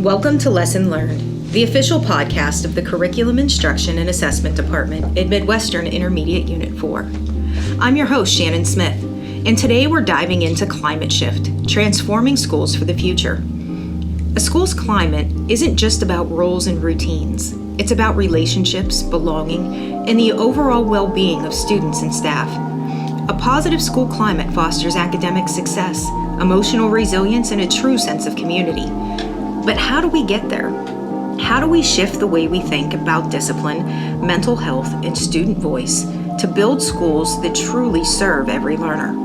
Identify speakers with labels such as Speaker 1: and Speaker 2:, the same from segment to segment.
Speaker 1: Welcome to Lesson Learned, the official podcast of the Curriculum Instruction and Assessment Department in Midwestern Intermediate Unit 4. I'm your host, Shannon Smith, and today we're diving into climate shift, transforming schools for the future. A school's climate isn't just about rules and routines. It's about relationships, belonging, and the overall well-being of students and staff. A positive school climate fosters academic success, emotional resilience, and a true sense of community. But how do we get there? How do we shift the way we think about discipline, mental health, and student voice to build schools that truly serve every learner?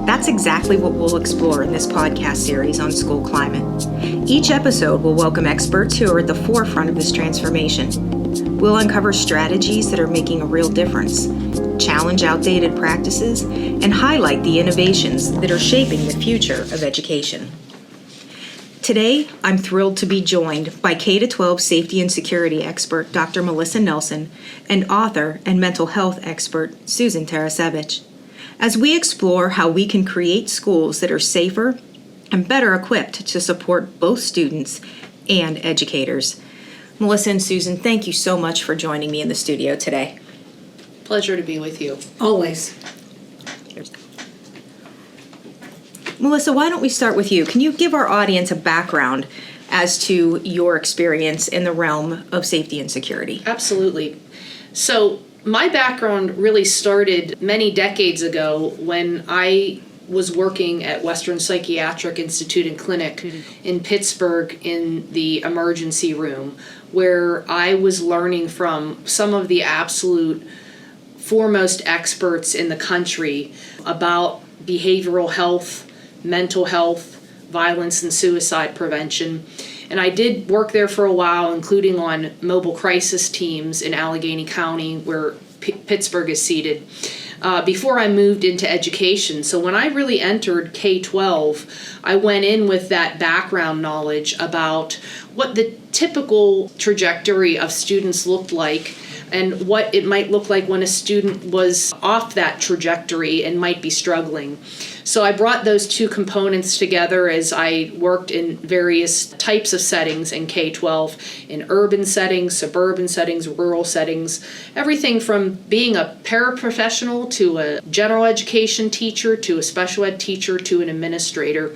Speaker 1: That's exactly what we'll explore in this podcast series on school climate. Each episode will welcome experts who are at the forefront of this transformation. We'll uncover strategies that are making a real difference, challenge outdated practices, and highlight the innovations that are shaping the future of education. Today, I'm thrilled to be joined by K-12 safety and security expert Dr. Melissa Nelson and author and mental health expert Susan Tarasevich, as we explore how we can create schools that are safer and better equipped to support both students and educators. Melissa and Susan, thank you so much for joining me in the studio today.
Speaker 2: Pleasure to be with you.
Speaker 3: Always.
Speaker 1: Melissa, why don't we start with you? Can you give our audience a background as to your experience in the realm of safety and security?
Speaker 2: Absolutely. So my background really started many decades ago when I was working at Western Psychiatric Institute and Clinic in Pittsburgh in the emergency room, where I was learning from some of the absolute foremost experts in the country about behavioral health, mental health, violence and suicide prevention. And I did work there for a while, including on mobile crisis teams in Allegheny County, where Pittsburgh is seated, before I moved into education. So when I really entered K-12, I went in with that background knowledge about what the typical trajectory of students looked like and what it might look like when a student was off that trajectory and might be struggling. So I brought those two components together as I worked in various types of settings in K-12, in urban settings, suburban settings, rural settings, everything from being a paraprofessional to a general education teacher to a special ed teacher to an administrator.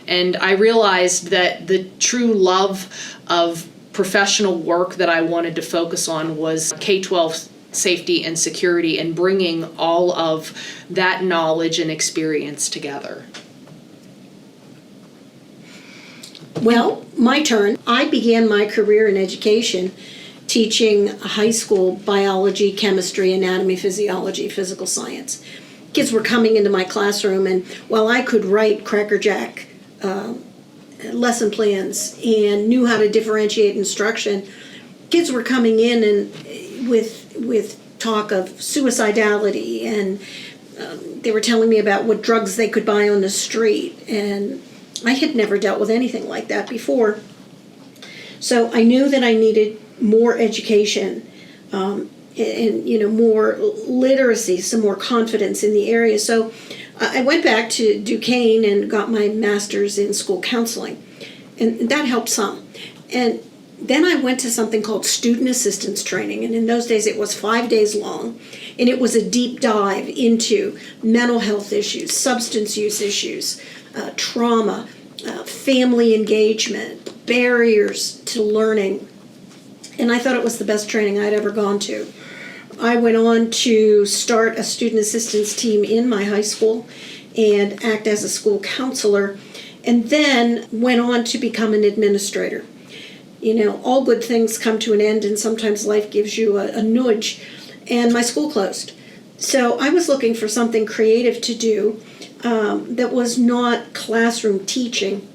Speaker 2: And I realized that the true love of professional work that I wanted to focus on was K-12 safety and security and bringing all of that knowledge and experience together.
Speaker 3: Well, my turn. I began my career in education teaching high school biology, chemistry, anatomy, physiology, physical science. Kids were coming into my classroom, and while I could write crackerjack lesson plans and knew how to differentiate instruction, kids were coming in and with talk of suicidality, and they were telling me about what drugs they could buy on the street, and I had never dealt with anything like that before. So I knew that I needed more education and more literacy, some more confidence in the area. So I went back to Duquesne and got my master's in school counseling, and that helped some. And then I went to something called student assistance training, and in those days it was 5 days long, and it was a deep dive into mental health issues, substance use issues, trauma, family engagement, barriers to learning, and I thought it was the best training I'd ever gone to. I went on to start a student assistance team in my high school and act as a school counselor, and then went on to become an administrator. You know, all good things come to an end, and sometimes life gives you a nudge, and my school closed. So I was looking for something creative to do that was not classroom teaching,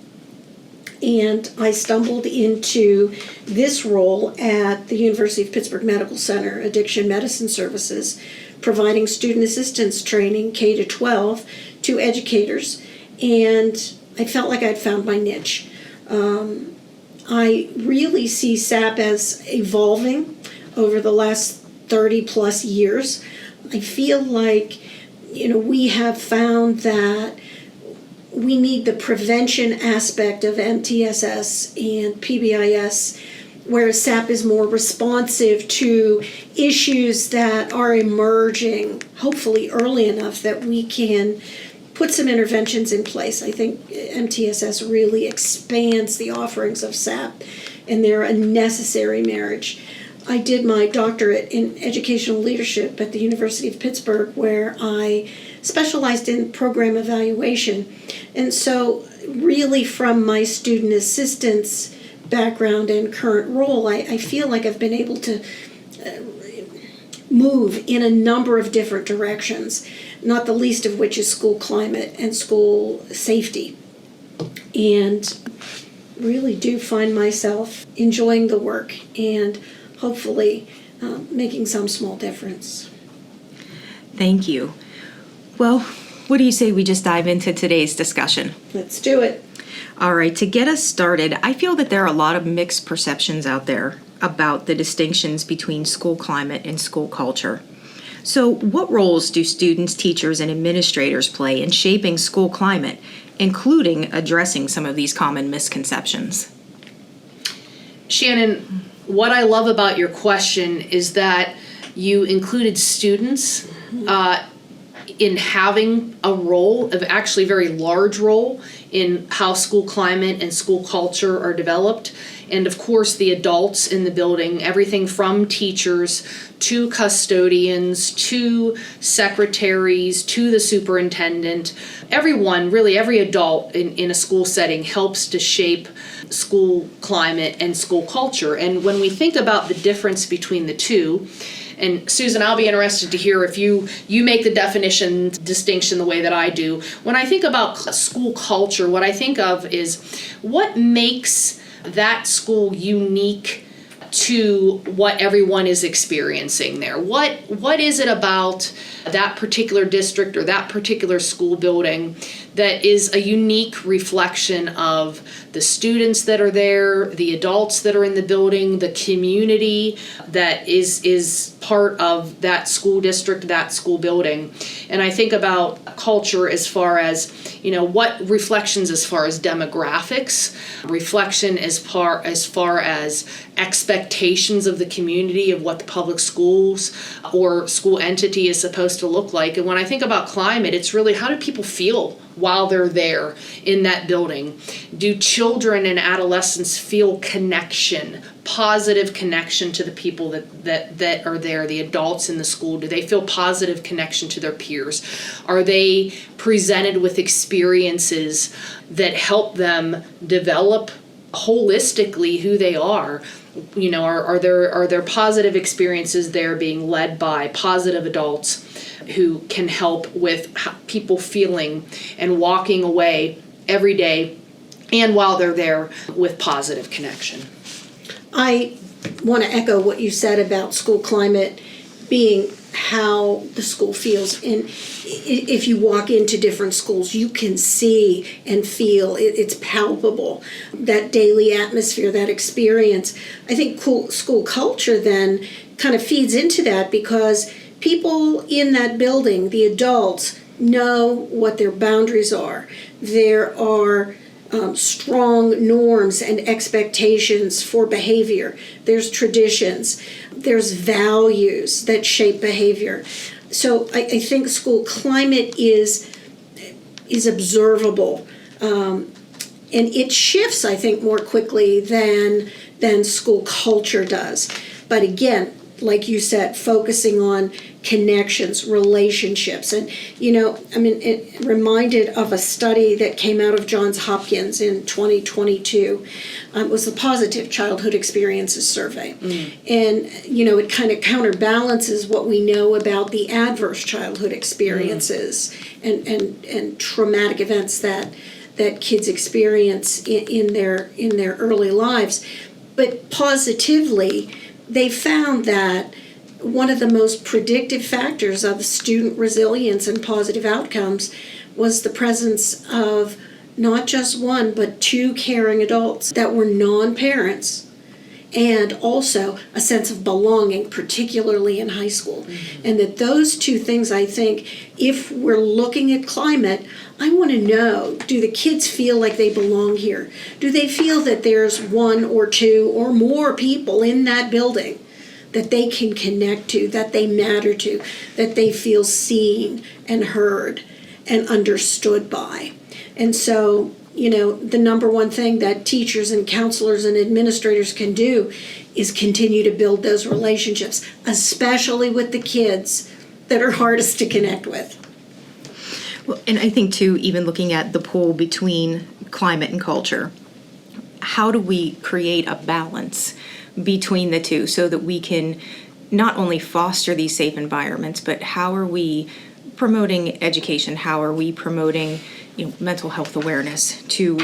Speaker 3: and I stumbled into this role at the University of Pittsburgh Medical Center, Addiction Medicine Services, providing student assistance training K-12 to educators, and I felt like I'd found my niche. I really see SAP as evolving over the last 30 plus years. I feel like, we have found that we need the prevention aspect of MTSS and PBIS, whereas SAP is more responsive to issues that are emerging, hopefully early enough that we can put some interventions in place. I think MTSS really expands the offerings of SAP, and they're a necessary marriage. I did my doctorate in educational leadership at the University of Pittsburgh, where I specialized in program evaluation. And so really from my student assistance background and current role, I feel like I've been able to move in a number of different directions, not the least of which is school climate and school safety. And really do find myself enjoying the work and hopefully making some small difference.
Speaker 1: Thank you. Well, what do you say we just dive into today's discussion?
Speaker 3: Let's do it.
Speaker 1: All right, to get us started, I feel that there are a lot of mixed perceptions out there about the distinctions between school climate and school culture. So, what roles do students, teachers, and administrators play in shaping school climate, including addressing some of these common misconceptions?
Speaker 2: Shannon, what I love about your question is that you included students in having a role, of actually a very large role, in how school climate and school culture are developed. And of course, the adults in the building, everything from teachers to custodians to secretaries to the superintendent. Everyone, really every adult in a school setting helps to shape school climate and school culture. And when we think about the difference between the two, and Susan, I'll be interested to hear if you make the definition distinction the way that I do. When I think about school culture, what I think of is what makes that school unique to what everyone is experiencing there. What is it about that particular district or that particular school building that is a unique reflection of the students that are there, the adults that are in the building, the community that is part of that school district, that school building? And I think about culture as far as, what reflections as far as demographics, reflection as far as expectations of the community of what the public schools or school entity is supposed to look like. And when I think about climate, it's really how do people feel while they're there in that building? Do children and adolescents feel connection, positive connection to the people that are there, the adults in the school? Do they feel positive connection to their peers? Are they presented with experiences that help them develop holistically who they are? Are there positive experiences there being led by positive adults who can help with people feeling and walking away every day and while they're there with positive connection?
Speaker 3: I want to echo what you said about school climate being how the school feels. And if you walk into different schools, you can see and feel it's palpable, that daily atmosphere, that experience. I think school culture then kind of feeds into that because people in that building, the adults, know what their boundaries are. There are strong norms and expectations for behavior. There's traditions. There's values that shape behavior. So I think school climate is observable. And it shifts, I think, more quickly than school culture does. But again, like you said, focusing on connections, relationships. And, reminded of a study that came out of Johns Hopkins in 2022. It was the Positive Childhood Experiences Survey. And, it kind of counterbalances what we know about the adverse childhood experiences and traumatic events that kids experience in their early lives. But positively, they found that one of the most predictive factors of student resilience and positive outcomes was the presence of not just one, but two caring adults that were non-parents, and also a sense of belonging, particularly in high school. And that those two things, I think, if we're looking at climate, I want to know, do the kids feel like they belong here? Do they feel that there's one or two or more people in that building that they can connect to, that they matter to, that they feel seen and heard and understood by? And so, the number one thing that teachers and counselors and administrators can do is continue to build those relationships, especially with the kids that are hardest to connect with.
Speaker 1: Well, and I think, too, even looking at the pull between climate and culture, how do we create a balance between the two so that we can not only foster these safe environments, but how are we promoting education? How are we promoting mental health awareness to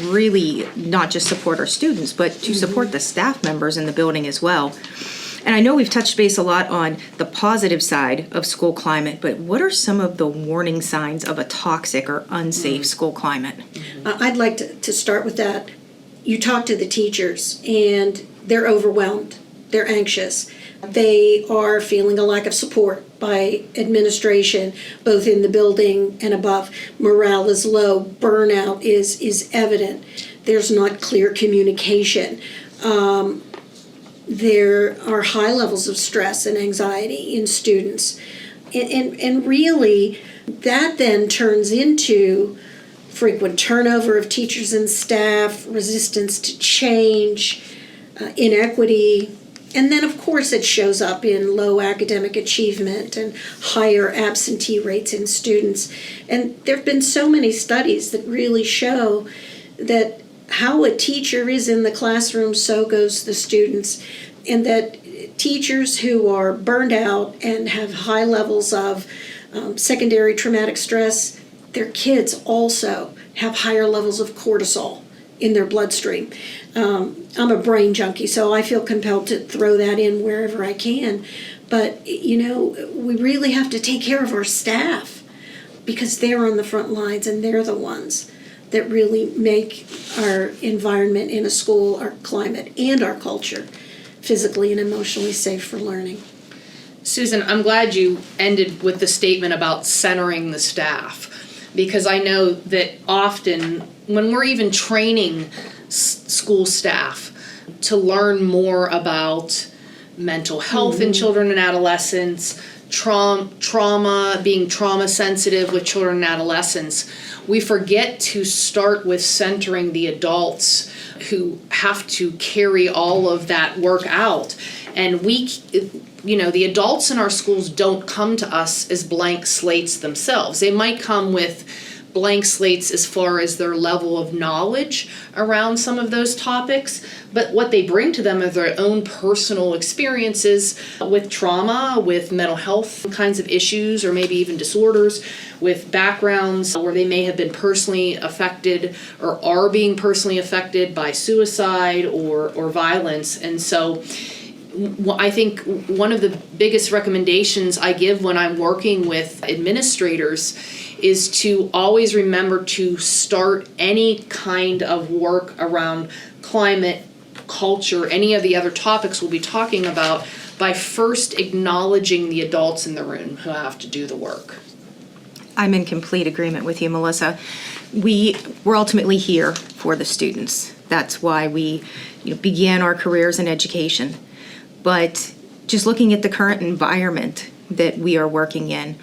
Speaker 1: really not just support our students, but to support the staff members in the building as well? And I know we've touched base a lot on the positive side of school climate, but what are some of the warning signs of a toxic or unsafe school climate?
Speaker 3: I'd like to start with that. You talk to the teachers and they're overwhelmed, they're anxious. They are feeling a lack of support by administration, both in the building and above. Morale is low, burnout is evident. There's not clear communication. There are high levels of stress and anxiety in students. And really, that then turns into frequent turnover of teachers and staff, resistance to change, inequity. And then, of course, it shows up in low academic achievement and higher absentee rates in students. And there have been so many studies that really show that how a teacher is in the classroom, so goes the students. And that teachers who are burned out and have high levels of secondary traumatic stress, their kids also have higher levels of cortisol in their bloodstream. I'm a brain junkie, so I feel compelled to throw that in wherever I can. But, we really have to take care of our staff because they're on the front lines and they're the ones that really make our environment in a school, our climate, and our culture physically and emotionally safe for learning.
Speaker 2: Susan, I'm glad you ended with the statement about centering the staff, because I know that often when we're even training school staff to learn more about mental health in children and adolescents, trauma, being trauma sensitive with children and adolescents, we forget to start with centering the adults who have to carry all of that work out. And the adults in our schools don't come to us as blank slates themselves. They might come with blank slates as far as their level of knowledge around some of those topics, but what they bring to them are their own personal experiences with trauma, with mental health kinds of issues, or maybe even disorders, with backgrounds where they may have been personally affected or are being personally affected by suicide or violence. And so I think one of the biggest recommendations I give when I'm working with administrators is to always remember to start any kind of work around climate, culture, any of the other topics we'll be talking about by first acknowledging the adults in the room who have to do the work.
Speaker 1: I'm in complete agreement with you, Melissa. We're ultimately here for the students. That's why we began our careers in education. But just looking at the current environment that we are working in,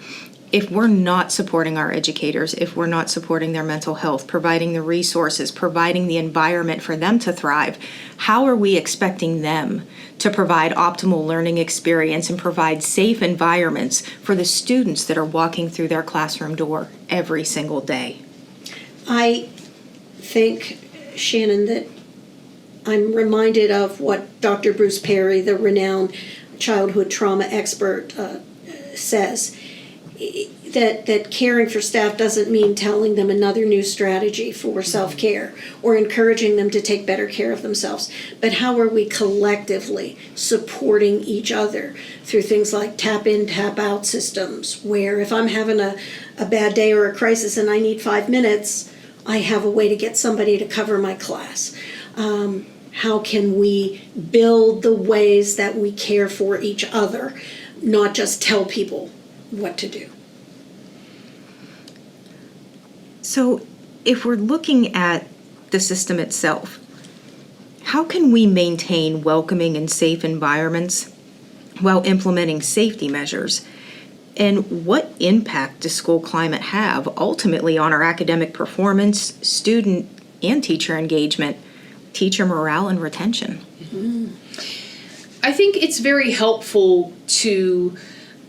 Speaker 1: if we're not supporting our educators, if we're not supporting their mental health, providing the resources, providing the environment for them to thrive, how are we expecting them to provide optimal learning experience and provide safe environments for the students that are walking through their classroom door every single day?
Speaker 3: I think, Shannon, that I'm reminded of what Dr. Bruce Perry, the renowned childhood trauma expert, says. That caring for staff doesn't mean telling them another new strategy for self-care or encouraging them to take better care of themselves, but how are we collectively supporting each other through things like tap in, tap out systems, where if I'm having a bad day or a crisis and I need 5 minutes, I have a way to get somebody to cover my class. How can we build the ways that we care for each other, not just tell people what to do?
Speaker 1: So if we're looking at the system itself, how can we maintain welcoming and safe environments while implementing safety measures? And what impact does school climate have ultimately on our academic performance, student and teacher engagement, teacher morale and retention?
Speaker 2: I think it's very helpful to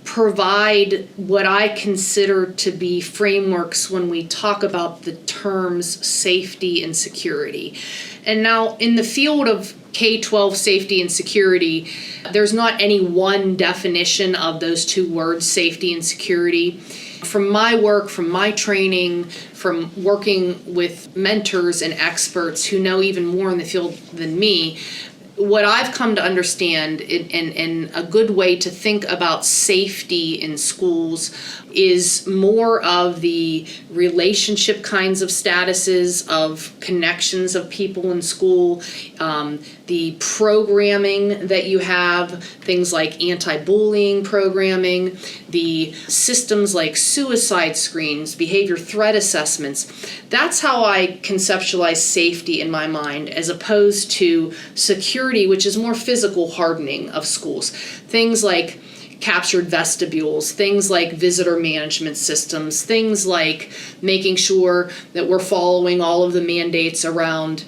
Speaker 2: provide what I consider to be frameworks when we talk about the terms safety and security. And now in the field of K-12 safety and security, there's not any one definition of those two words, safety and security. From my work, from my training, from working with mentors and experts who know even more in the field than me, what I've come to understand and a good way to think about safety in schools is more of the relationship kinds of statuses, of connections of people in school, the programming that you have, things like anti-bullying programming, the systems like suicide screens, behavior threat assessments. That's how I conceptualize safety in my mind, as opposed to security, which is more physical hardening of schools. Things like captured vestibules, things like visitor management systems, things like making sure that we're following all of the mandates around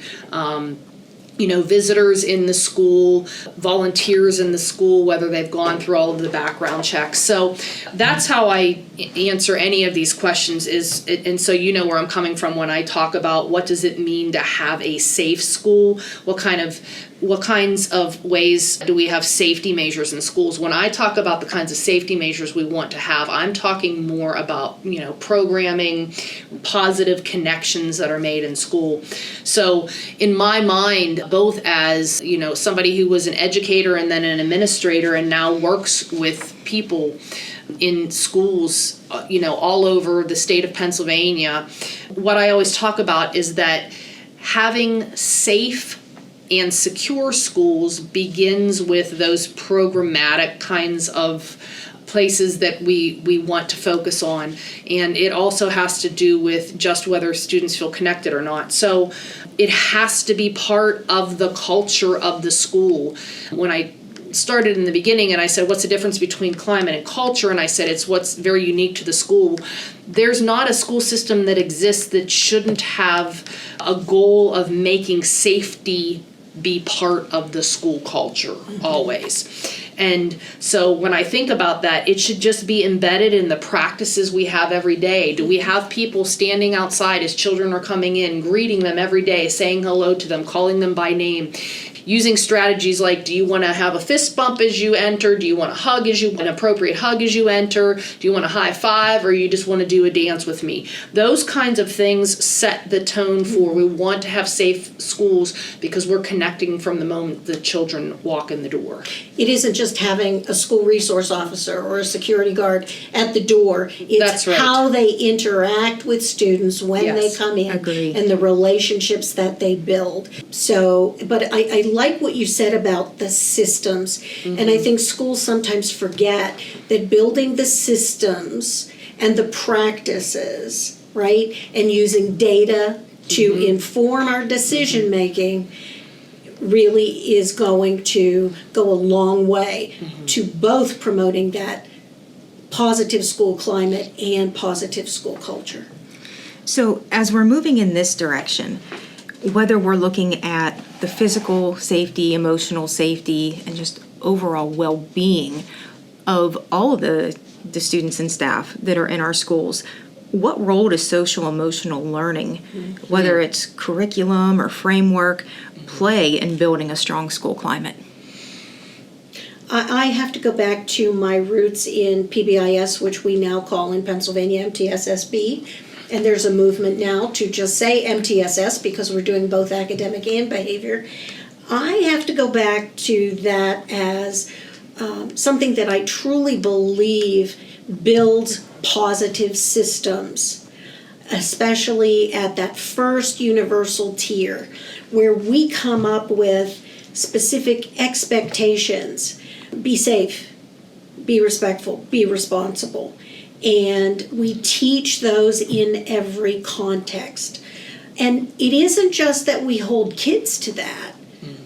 Speaker 2: visitors in the school, volunteers in the school, whether they've gone through all of the background checks. So that's how I answer any of these questions and so you know where I'm coming from when I talk about what does it mean to have a safe school, what kinds of ways do we have safety measures in schools. When I talk about the kinds of safety measures we want to have, I'm talking more about, programming, positive connections that are made in school. So in my mind, both as, somebody who was an educator and then an administrator and now works with people in schools, all over the state of Pennsylvania, what I always talk about is that having safe and secure schools begins with those programmatic kinds of places that we want to focus on. And it also has to do with just whether students feel connected or not. So it has to be part of the culture of the school. When I started in the beginning and I said, what's the difference between climate and culture? And I said, it's what's very unique to the school. There's not a school system that exists that shouldn't have a goal of making safety be part of the school culture always. And so when I think about that, it should just be embedded in the practices we have every day. Do we have people standing outside as children are coming in, greeting them every day, saying hello to them, calling them by name? Using strategies like, do you want to have a fist bump as you enter? Do you want an appropriate hug as you enter? Do you want a high five, or you just want to do a dance with me? Those kinds of things set the tone for we want to have safe schools because we're connecting from the moment the children walk in the door.
Speaker 3: It isn't just having a school resource officer or a security guard at the door. It's
Speaker 2: That's right.
Speaker 3: how they interact with students when they come in.
Speaker 1: Agreed.
Speaker 3: And the relationships that they build. So, but I like what you said about the systems. And I think schools sometimes forget that building the systems and the practices, right, and using data to inform our decision making really is going to go a long way to both promoting that positive school climate and positive school culture.
Speaker 1: So as we're moving in this direction, whether we're looking at the physical safety, emotional safety, and just overall well-being of all of the students and staff that are in our schools, what role does social emotional learning, whether it's curriculum or framework, play in building a strong school climate?
Speaker 3: I have to go back to my roots in PBIS, which we now call in Pennsylvania MTSSB. And there's a movement now to just say MTSS because we're doing both academic and behavior. I have to go back to that as something that I truly believe builds positive systems, especially at that first universal tier where we come up with specific expectations. Be safe, be respectful, be responsible. And we teach those in every context. And it isn't just that we hold kids to that.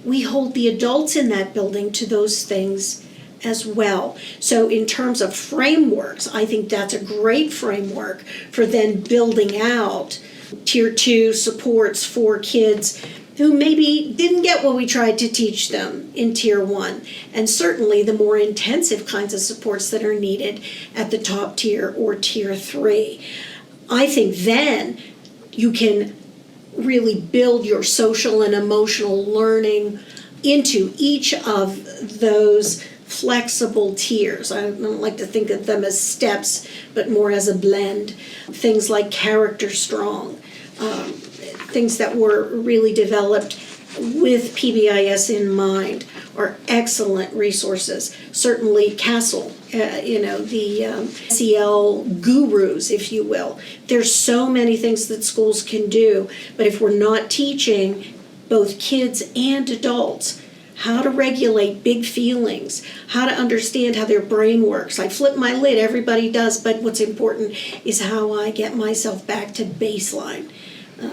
Speaker 3: We hold the adults in that building to those things as well. So in terms of frameworks, I think that's a great framework for then building out Tier 2 supports for kids who maybe didn't get what we tried to teach them in Tier 1. And certainly the more intensive kinds of supports that are needed at the top tier or Tier 3. I think then you can really build your social and emotional learning into each of those flexible tiers. I don't like to think of them as steps, but more as a blend. Things like Character Strong, things that were really developed with PBIS in mind are excellent resources. Certainly CASEL, the SEL gurus, if you will. There's so many things that schools can do, but if we're not teaching both kids and adults how to regulate big feelings, how to understand how their brain works. I flip my lid, everybody does, but what's important is how I get myself back to baseline.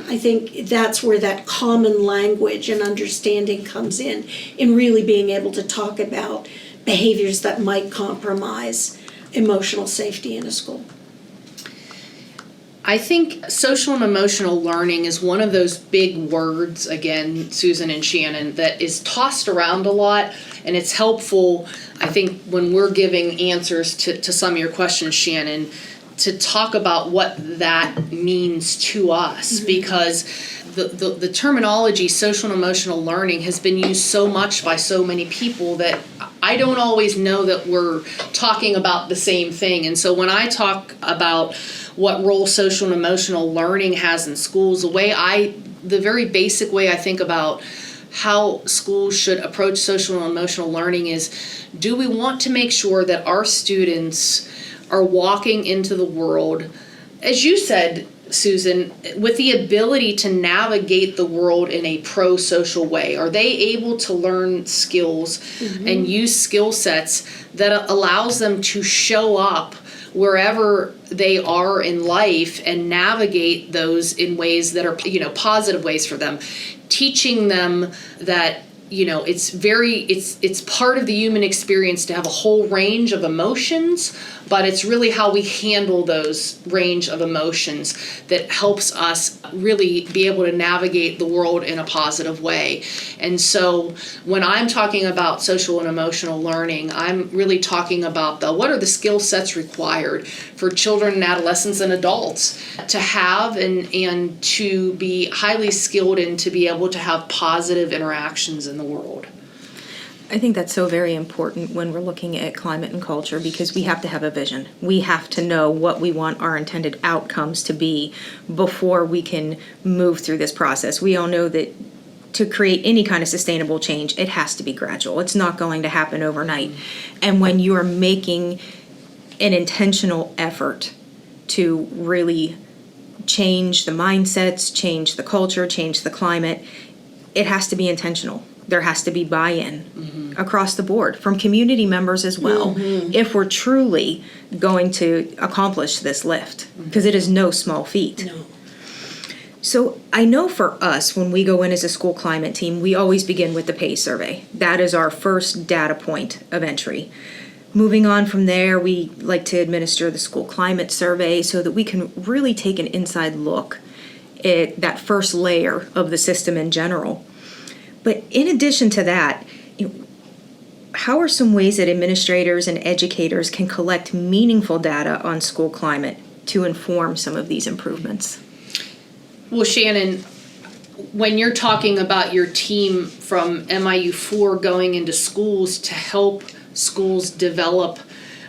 Speaker 3: I think that's where that common language and understanding comes in really being able to talk about behaviors that might compromise emotional safety in a school.
Speaker 2: I think social and emotional learning is one of those big words, again, Susan and Shannon, that is tossed around a lot, and it's helpful, I think, when we're giving answers to some of your questions, Shannon, to talk about what that means to us, because the terminology social and emotional learning has been used so much by so many people that I don't always know that we're talking about the same thing. And so when I talk about what role social and emotional learning has in schools, the very basic way I think about how schools should approach social and emotional learning is, do we want to make sure that our students are walking into the world, as you said, Susan, with the ability to navigate the world in a pro-social way? Are they able to learn skills and use skill sets that allows them to show up wherever they are in life and navigate those in ways that are, positive ways for them, teaching them that it's part of the human experience to have a whole range of emotions, but it's really how we handle those range of emotions that helps us really be able to navigate the world in a positive way. And so when I'm talking about social and emotional learning, I'm really talking about what are the skill sets required for children and adolescents and adults to have and to be highly skilled in to be able to have positive interactions in the world.
Speaker 1: I think that's so very important when we're looking at climate and culture, because we have to have a vision. We have to know what we want our intended outcomes to be before we can move through this process. We all know that to create any kind of sustainable change, it has to be gradual. It's not going to happen overnight. And when you are making an intentional effort to really change the mindsets, change the culture, change the climate, it has to be intentional. There has to be buy-in across the board from community members as well, if we're truly going to accomplish this lift, because it is no small feat.
Speaker 3: No.
Speaker 1: So I know for us, when we go in as a school climate team, we always begin with the PACE survey. That is our first data point of entry. Moving on from there, we like to administer the school climate survey so that we can really take an inside look at that first layer of the system in general. But in addition to that, how are some ways that administrators and educators can collect meaningful data on school climate to inform some of these improvements?
Speaker 2: Well, Shannon, when you're talking about your team from MIU4 going into schools to help schools develop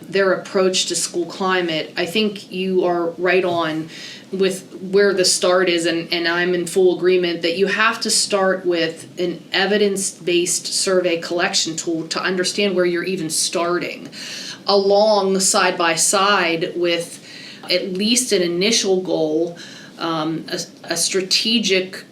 Speaker 2: their approach to school climate, I think you are right on with where the start is, and I'm in full agreement that you have to start with an evidence-based survey collection tool to understand where you're even starting, along side by side with at least an initial goal, a strategically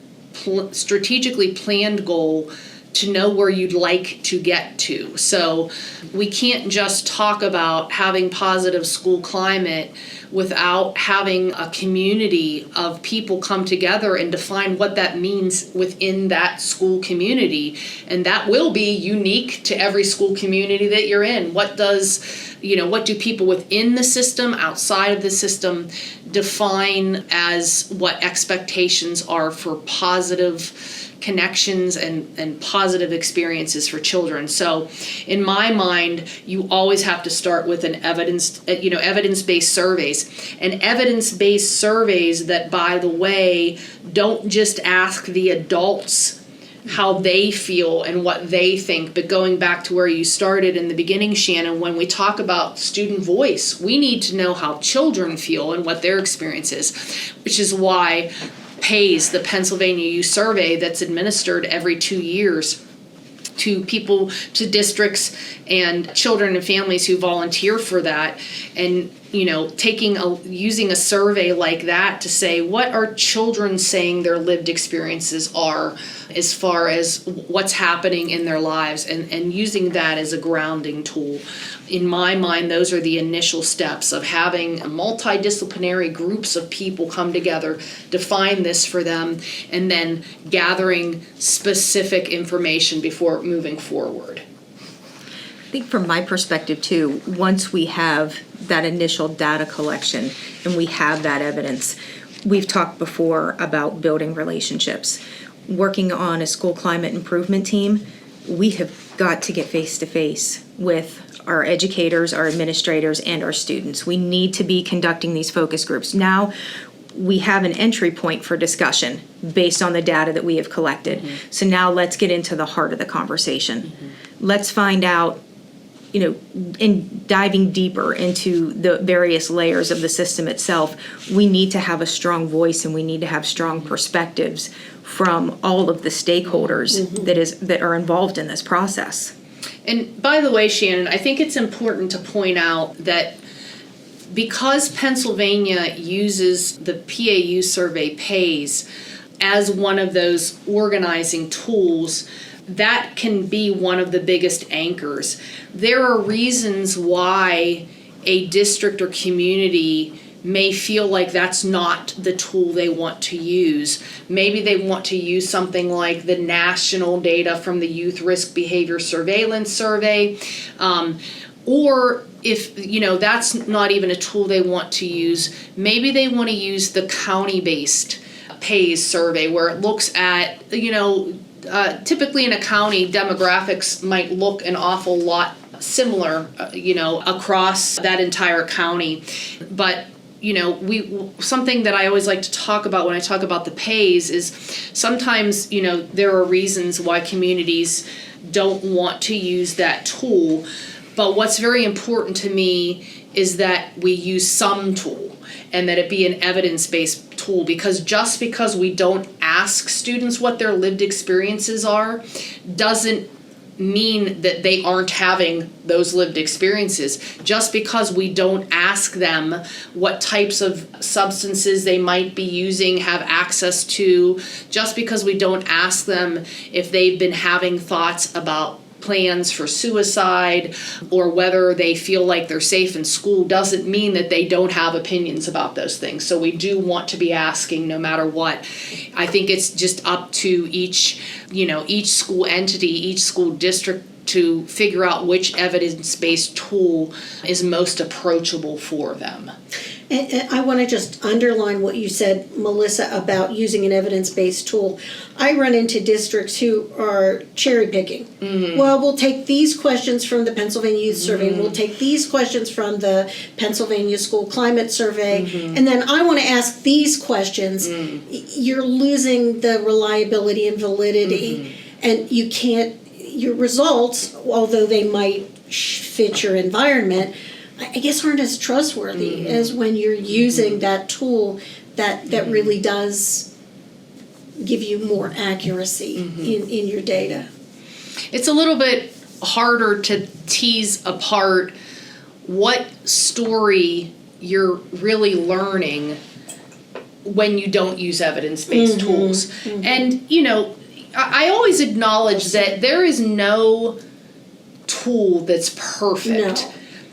Speaker 2: planned goal to know where you'd like to get to. So we can't just talk about having positive school climate without having a community of people come together and define what that means within that school community. And that will be unique to every school community that you're in. What do people within the system, outside of the system, define as what expectations are for positive connections and positive experiences for children. So in my mind, you always have to start with evidence-based surveys. And evidence-based surveys that, by the way, don't just ask the adults how they feel and what they think, but going back to where you started in the beginning, Shannon, when we talk about student voice, we need to know how children feel and what their experience is, which is why PAYS, the Pennsylvania Youth Survey, that's administered every 2 years to people, to districts and children and families who volunteer for that. And using a survey like that to say, what are children saying their lived experiences are as far as what's happening in their lives, and using that as a grounding tool. In my mind, those are the initial steps of having multidisciplinary groups of people come together, define this for them, and then gathering specific information before moving forward.
Speaker 1: I think from my perspective too, once we have that initial data collection and we have that evidence, we've talked before about building relationships. Working on a school climate improvement team, we have got to get face to face with our educators, our administrators, and our students. We need to be conducting these focus groups. Now we have an entry point for discussion based on the data that we have collected. Mm-hmm. So now let's get into the heart of the conversation. Mm-hmm. Let's find out, in diving deeper into the various layers of the system itself, we need to have a strong voice and we need to have strong perspectives from all of the stakeholders mm-hmm. that are involved in this process.
Speaker 2: And by the way, Shannon, I think it's important to point out that because Pennsylvania uses the PAU survey PAYS as one of those organizing tools, that can be one of the biggest anchors. There are reasons why a district or community may feel like that's not the tool they want to use. Maybe they want to use something like the national data from the Youth Risk Behavior Surveillance Survey, or if that's not even a tool they want to use, maybe they want to use the county-based PAYS survey where it looks at, typically in a county, demographics might look an awful lot similar, across that entire county. But something that I always like to talk about when I talk about the PAYS is sometimes, there are reasons why communities don't want to use that tool. But what's very important to me is that we use some tool and that it be an evidence-based tool, because just because we don't ask students what their lived experiences are doesn't mean that they aren't having those lived experiences. Just because we don't ask them what types of substances they might be using, have access to, just because we don't ask them if they've been having thoughts about plans for suicide or whether they feel like they're safe in school, doesn't mean that they don't have opinions about those things. So we do want to be asking no matter what. I think it's just up to each school entity, each school district to figure out which evidence-based tool is most approachable for them.
Speaker 3: And I want to just underline what you said, Melissa, about using an evidence-based tool. I run into districts who are cherry picking. Mm-hmm. Well, we'll take these questions from the Pennsylvania Youth Survey, and we'll take these questions from the Pennsylvania School Climate Survey, and then I want to ask these questions. You're losing the reliability and validity, and you can't, your results, although they might fit your environment, I guess aren't as trustworthy as when you're using that tool that really does give you more accuracy in your data.
Speaker 2: It's a little bit harder to tease apart what story you're really learning when you don't use evidence-based tools. And, I always acknowledge that there is no tool that's perfect.
Speaker 3: No.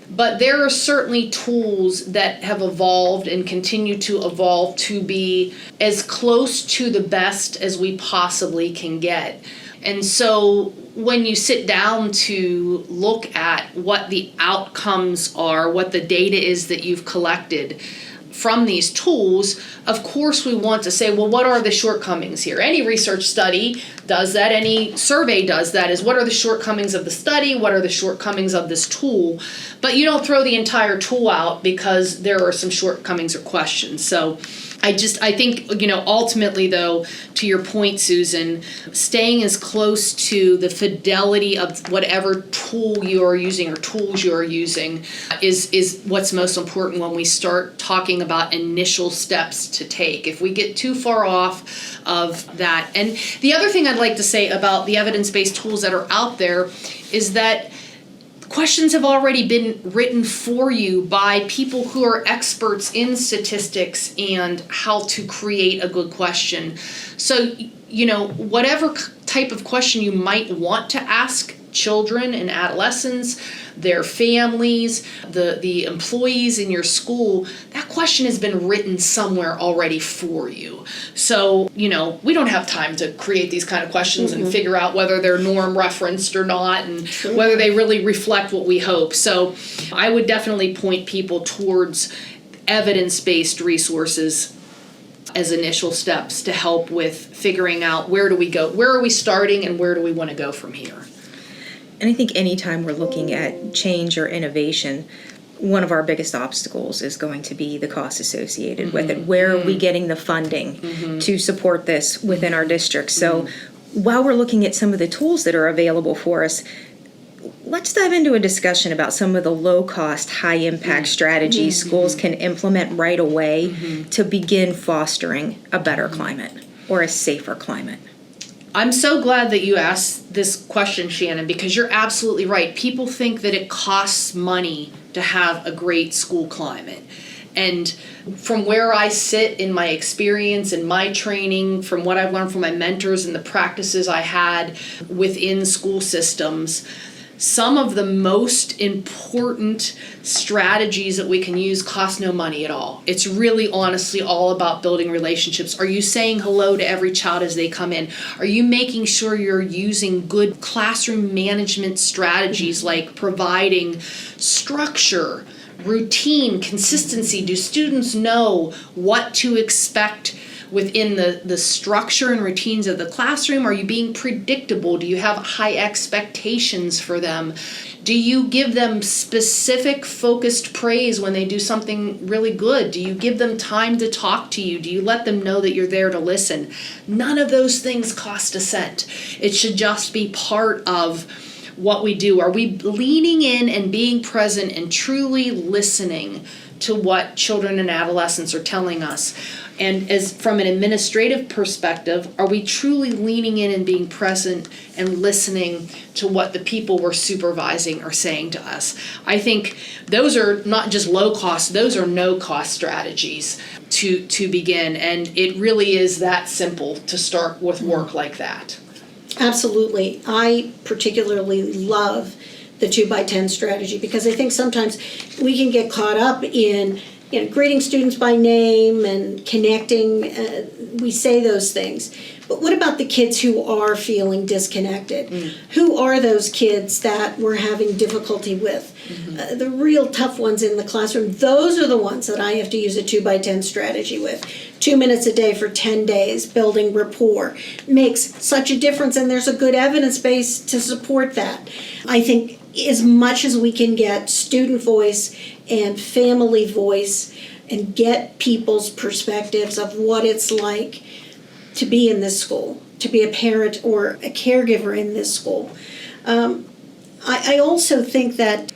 Speaker 2: But there are certainly tools that have evolved and continue to evolve to be as close to the best as we possibly can get. And so when you sit down to look at what the outcomes are, what the data is that you've collected from these tools, of course we want to say, well, what are the shortcomings here? Any research study does that, any survey does that, is what are the shortcomings of the study, what are the shortcomings of this tool? But you don't throw the entire tool out because there are some shortcomings or questions. So I think, ultimately though, to your point, Susan, staying as close to the fidelity of whatever tool you are using or tools you are using is what's most important when we start talking about initial steps to take. If we get too far off of that. And the other thing I'd like to say about the evidence-based tools that are out there is that questions have already been written for you by people who are experts in statistics and how to create a good question. So, whatever type of question you might want to ask children and adolescents, their families, the employees in your school, that question has been written somewhere already for you. So, we don't have time to create these kind of questions and figure out whether they're norm referenced or not and whether they really reflect what we hope. So I would definitely point people towards evidence-based resources as initial steps to help with figuring out where do we go, where are we starting, and where do we want to go from here.
Speaker 1: And I think anytime we're looking at change or innovation, one of our biggest obstacles is going to be the cost associated with it. Where are we getting the funding to support this within our district? So while we're looking at some of the tools that are available for us, let's dive into a discussion about some of the low-cost, high-impact strategies schools can implement right away to begin fostering a better climate or a safer climate.
Speaker 2: I'm so glad that you asked this question, Shannon, because you're absolutely right. People think that it costs money to have a great school climate. And from where I sit in my experience and my training, from what I've learned from my mentors and the practices I had within school systems, some of the most important strategies that we can use cost no money at all. It's really honestly all about building relationships. Are you saying hello to every child as they come in? Are you making sure you're using good classroom management strategies like providing structure, routine, consistency? Do students know what to expect within the structure and routines of the classroom? Are you being predictable? Do you have high expectations for them? Do you give them specific focused praise when they do something really good? Do you give them time to talk to you? Do you let them know that you're there to listen? None of those things cost a cent. It should just be part of what we do. Are we leaning in and being present and truly listening to what children and adolescents are telling us? And as from an administrative perspective, are we truly leaning in and being present and listening to what the people we're supervising are saying to us? I think those are not just low cost, those are no cost strategies to begin. And it really is that simple to start with work like that.
Speaker 3: Absolutely. I particularly love the 2x10 strategy because I think sometimes we can get caught up in greeting students by name and connecting. We say those things. But what about the kids who are feeling disconnected? Who are those kids that we're having difficulty with? The real tough ones in the classroom, those are the ones that I have to use a 2x10 strategy with. 2 minutes a day for 10 days, building rapport makes such a difference, and there's a good evidence base to support that. I think as much as we can get student voice and family voice and get people's perspectives of what it's like to be in this school, to be a parent or a caregiver in this school. I also think that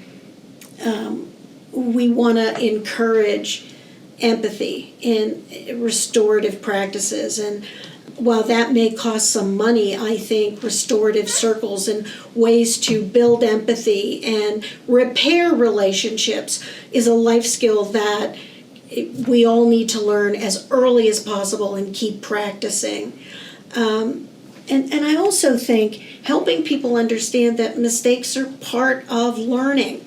Speaker 3: we want to encourage empathy and restorative practices. And while that may cost some money, I think restorative circles and ways to build empathy and repair relationships is a life skill that we all need to learn as early as possible and keep practicing. And I also think helping people understand that mistakes are part of learning,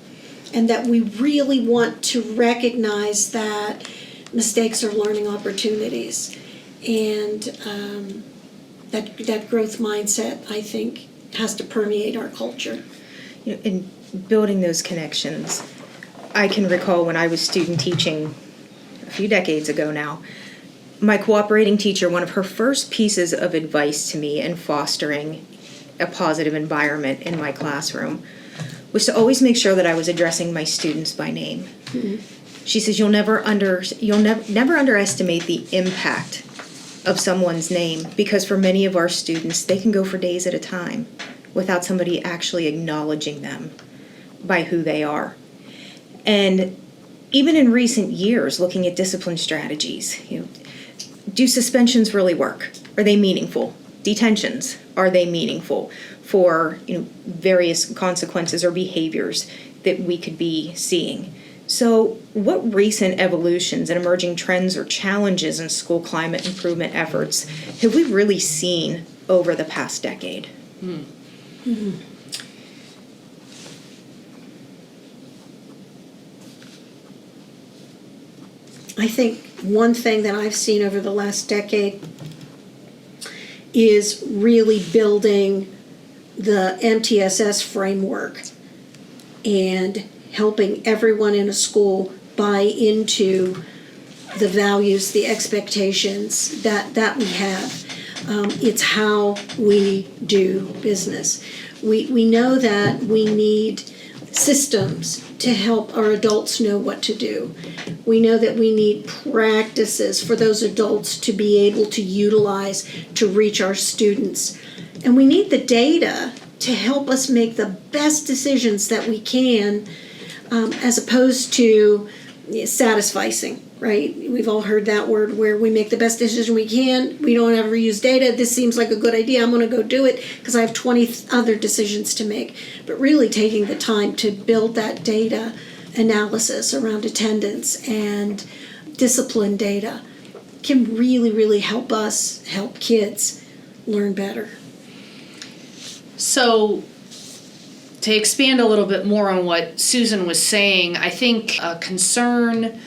Speaker 3: and that we really want to recognize that mistakes are learning opportunities. And that growth mindset, I think, has to permeate our culture.
Speaker 1: In building those connections, I can recall when I was student teaching a few decades ago now, my cooperating teacher, one of her first pieces of advice to me in fostering a positive environment in my classroom was to always make sure that I was addressing my students by name. Mm-hmm. She says, you'll never underestimate the impact of someone's name, because for many of our students, they can go for days at a time without somebody actually acknowledging them by who they are. And even in recent years, looking at discipline strategies, do suspensions really work? Are they meaningful? Detentions, are they meaningful for various consequences or behaviors that we could be seeing? So what recent evolutions and emerging trends or challenges in school climate improvement efforts have we really seen over the past decade?
Speaker 3: Mm-hmm. I think one thing that I've seen over the last decade is really building the MTSS framework and helping everyone in a school buy into the values, the expectations that we have. It's how we do business. We know that we need systems to help our adults know what to do. We know that we need practices for those adults to be able to utilize to reach our students. And we need the data to help us make the best decisions that we can, as opposed to satisficing, right? We've all heard that word, where we make the best decision we can. We don't ever use data. This seems like a good idea. I'm going to go do it because I have 20 other decisions to make. But really taking the time to build that data analysis around attendance and discipline data can really, really help us help kids learn better.
Speaker 2: So, to expand a little bit more on what Susan was saying, I think a concern,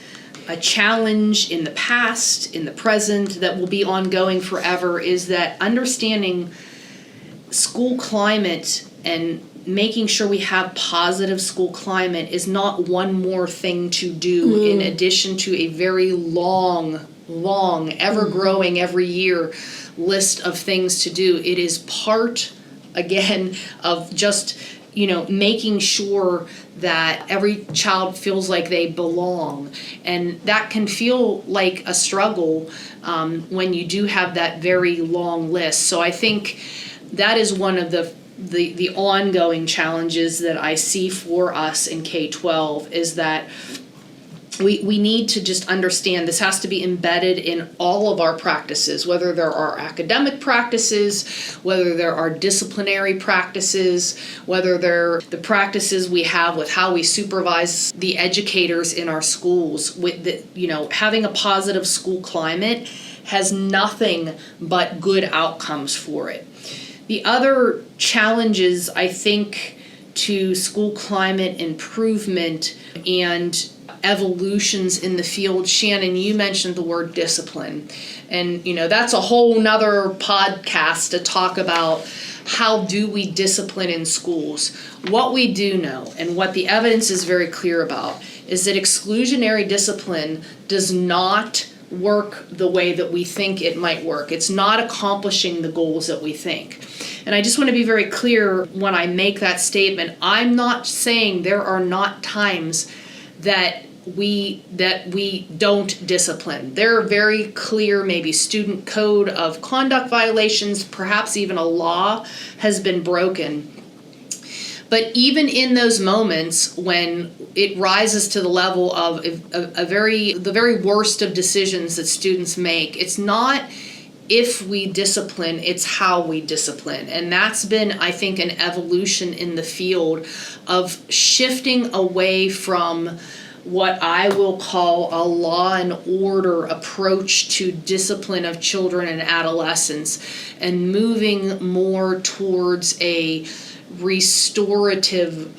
Speaker 2: a challenge in the past, in the present, that will be ongoing forever is that understanding school climate and making sure we have positive school climate is not one more thing to do in addition to a very long, ever-growing every year list of things to do. It is part, again, of just making sure that every child feels like they belong. And that can feel like a struggle when you do have that very long list. So I think that is one of the ongoing challenges that I see for us in K-12 is that we need to just understand this has to be embedded in all of our practices, whether there are academic practices, whether there are disciplinary practices, whether they're the practices we have with how we supervise the educators in our schools. With having a positive school climate has nothing but good outcomes for it. The other challenges, I think, to school climate improvement and evolutions in the field, Shannon, you mentioned the word discipline. And, that's a whole nother podcast to talk about how do we discipline in schools. What we do know, and what the evidence is very clear about, is that exclusionary discipline does not work the way that we think it might work. It's not accomplishing the goals that we think. And I just want to be very clear when I make that statement. I'm not saying there are not times that we don't discipline. There are very clear, maybe student code of conduct violations, perhaps even a law has been broken. But even in those moments when it rises to the level of the very worst of decisions that students make, it's not if we discipline, it's how we discipline. And that's been, I think, an evolution in the field of shifting away from what I will call a law and order approach to discipline of children and adolescents, and moving more towards a restorative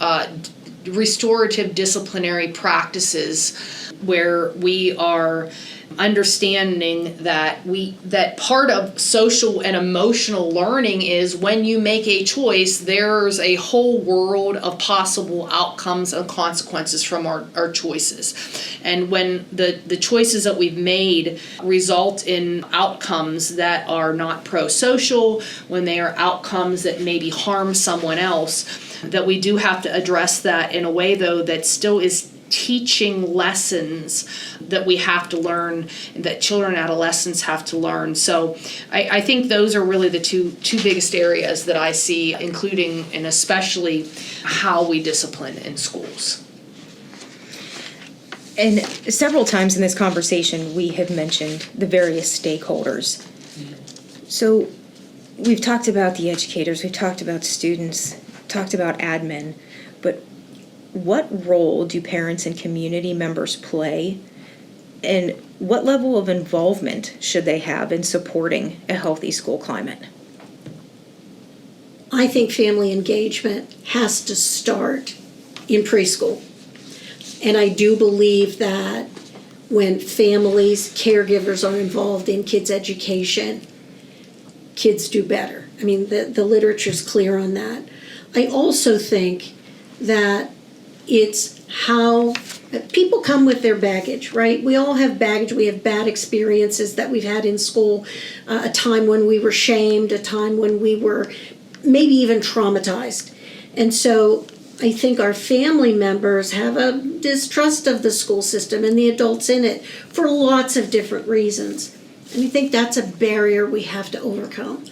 Speaker 2: disciplinary practices, where we are understanding that part of social and emotional learning is when you make a choice, there's a whole world of possible outcomes and consequences from our choices. And when the choices that we've made result in outcomes that are not pro-social, when they are outcomes that maybe harm someone else, that we do have to address that in a way, though, that still is teaching lessons that we have to learn, that children and adolescents have to learn. So I think those are really the two biggest areas that I see, including and especially how we discipline in schools.
Speaker 1: And several times in this conversation, we have mentioned the various stakeholders. So we've talked about the educators, we've talked about students, talked about admin, but what role do parents and community members play, and what level of involvement should they have in supporting a healthy school climate?
Speaker 3: I think family engagement has to start in preschool. And I do believe that when families, caregivers are involved in kids' education, kids do better. I mean, the literature's clear on that. I also think that it's how people come with their baggage, right? We all have baggage. We have bad experiences that we've had in school, a time when we were shamed, a time when we were maybe even traumatized. And so I think our family members have a distrust of the school system and the adults in it for lots of different reasons. And I think that's a barrier we have to overcome.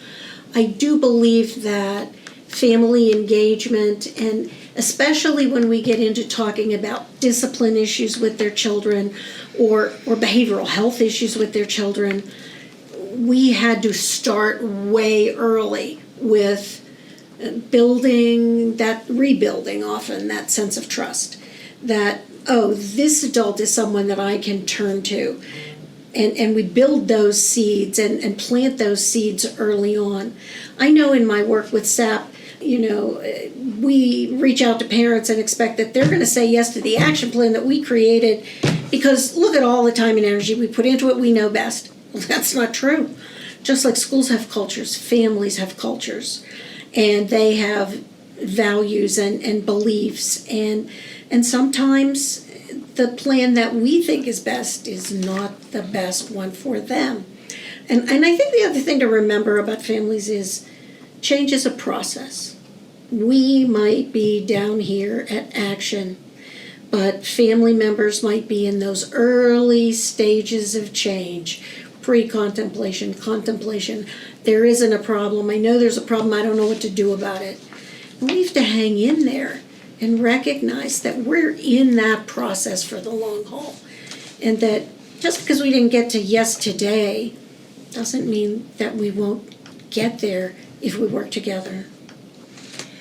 Speaker 3: I do believe that family engagement, and especially when we get into talking about discipline issues with their children or behavioral health issues with their children, we had to start way early with rebuilding often that sense of trust that, oh, this adult is someone that I can turn to. And we build those seeds and plant those seeds early on. I know in my work with SAP, we reach out to parents and expect that they're going to say yes to the action plan that we created because look at all the time and energy we put into it, we know best. Well, that's not true. Just like schools have cultures, families have cultures, and they have values and beliefs. And sometimes the plan that we think is best is not the best one for them. And I think the other thing to remember about families is change is a process. We might be down here at action, but family members might be in those early stages of change, pre-contemplation, contemplation. There isn't a problem. I know there's a problem. I don't know what to do about it. And we have to hang in there and recognize that we're in that process for the long haul. And that just because we didn't get to yes today doesn't mean that we won't get there if we work together.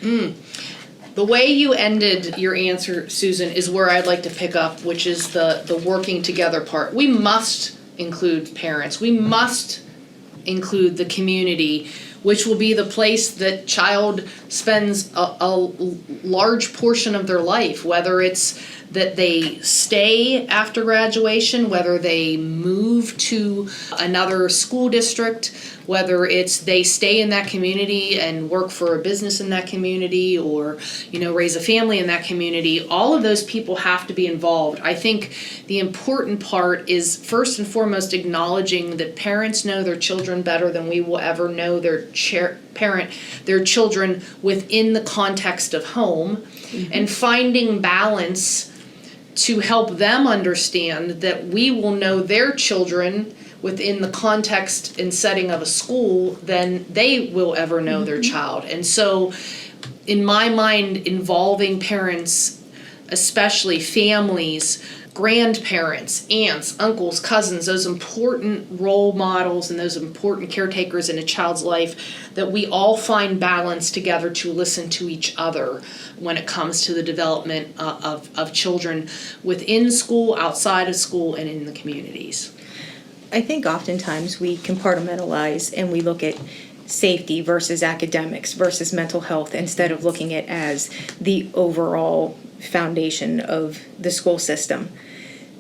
Speaker 2: The way you ended your answer, Susan, is where I'd like to pick up, which is the working together part. We must include parents. We must include the community, which will be the place that child spends a large portion of their life, whether it's that they stay after graduation, whether they move to another school district, whether it's they stay in that community and work for a business in that community or, raise a family in that community. All of those people have to be involved. I think the important part is first and foremost acknowledging that parents know their children better than we will ever know their children within the context of home, and finding balance to help them understand that we will know their children within the context and setting of a school than they will ever know their child. And so, in my mind, involving parents, especially families, grandparents, aunts, uncles, cousins, those important role models and those important caretakers in a child's life, that we all find balance together to listen to each other when it comes to the development of children within school, outside of school, and in the communities.
Speaker 1: I think oftentimes we compartmentalize and we look at safety versus academics versus mental health instead of looking at it as the overall foundation of the school system.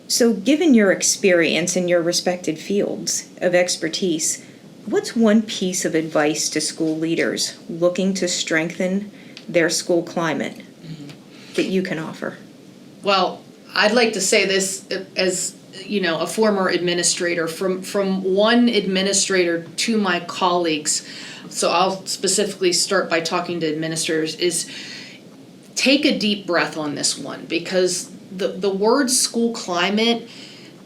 Speaker 1: So given your experience in your respected fields of expertise, what's one piece of advice to school leaders looking to strengthen their school climate that you can offer?
Speaker 2: Well, I'd like to say this as a former administrator, from one administrator to my colleagues. So I'll specifically start by talking to administrators, is take a deep breath on this one, because the word school climate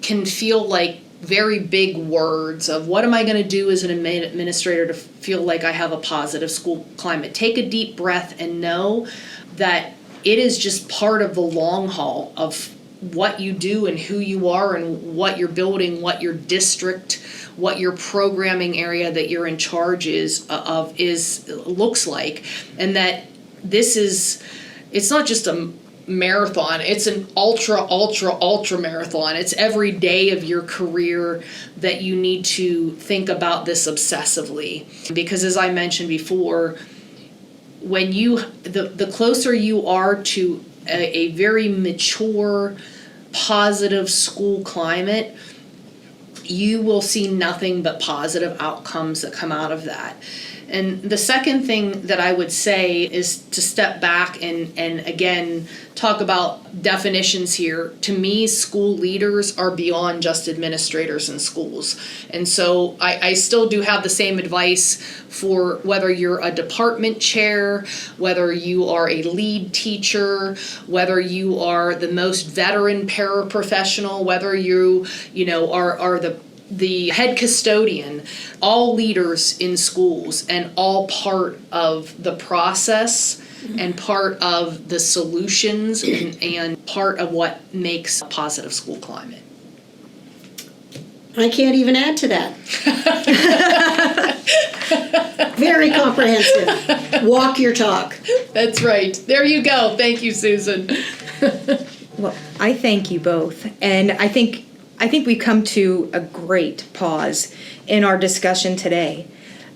Speaker 2: can feel like very big words of what am I going to do as an administrator to feel like I have a positive school climate. Take a deep breath and know that it is just part of the long haul of what you do and who you are and what you're building, what your district, what your programming area that you're in charge looks like, and that it's not just a marathon, it's an ultra marathon. It's every day of your career that you need to think about this obsessively, because as I mentioned before, when the closer you are to a very mature, positive school climate, you will see nothing but positive outcomes that come out of that. And the second thing that I would say is to step back and again talk about definitions here. To me, school leaders are beyond just administrators in schools. And so I still do have the same advice for whether you're a department chair, whether you are a lead teacher, whether you are the most veteran paraprofessional, whether you are the head custodian, all leaders in schools and all part of the process and part of the solutions and part of what makes a positive school climate.
Speaker 3: I can't even add to that. Very comprehensive. Walk your talk.
Speaker 2: That's right. There you go. Thank you, Susan.
Speaker 1: Well, I thank you both, and I think we've come to a great pause in our discussion today.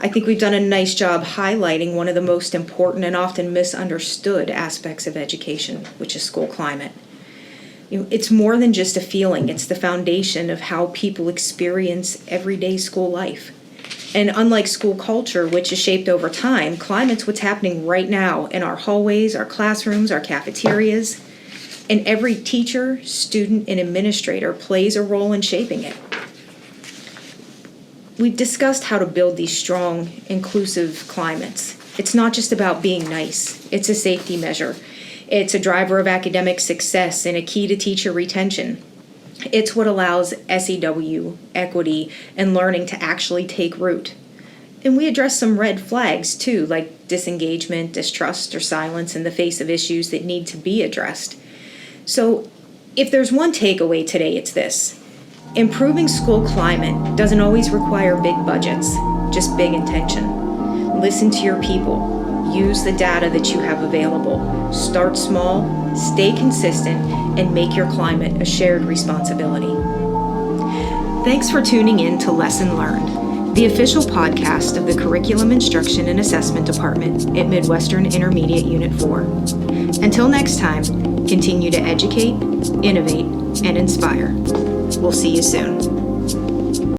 Speaker 1: I think we've done a nice job highlighting one of the most important and often misunderstood aspects of education, which is school climate. It's more than just a feeling. It's the foundation of how people experience everyday school life. And unlike school culture, which is shaped over time, climate's what's happening right now in our hallways, our classrooms, our cafeterias. And every teacher, student, and administrator plays a role in shaping it. We've discussed how to build these strong, inclusive climates. It's not just about being nice. It's a safety measure. It's a driver of academic success and a key to teacher retention. It's what allows SEW, equity, and learning to actually take root. And we address some red flags too, like disengagement, distrust, or silence in the face of issues that need to be addressed. So if there's one takeaway today, it's this. Improving school climate doesn't always require big budgets, just big intention. Listen to your people. Use the data that you have available. Start small, stay consistent, and make your climate a shared responsibility. Thanks for tuning in to Lesson Learned, the official podcast of the Curriculum Instruction and Assessment Department at Midwestern Intermediate Unit 4. Until next time, continue to educate, innovate, and inspire. We'll see you soon.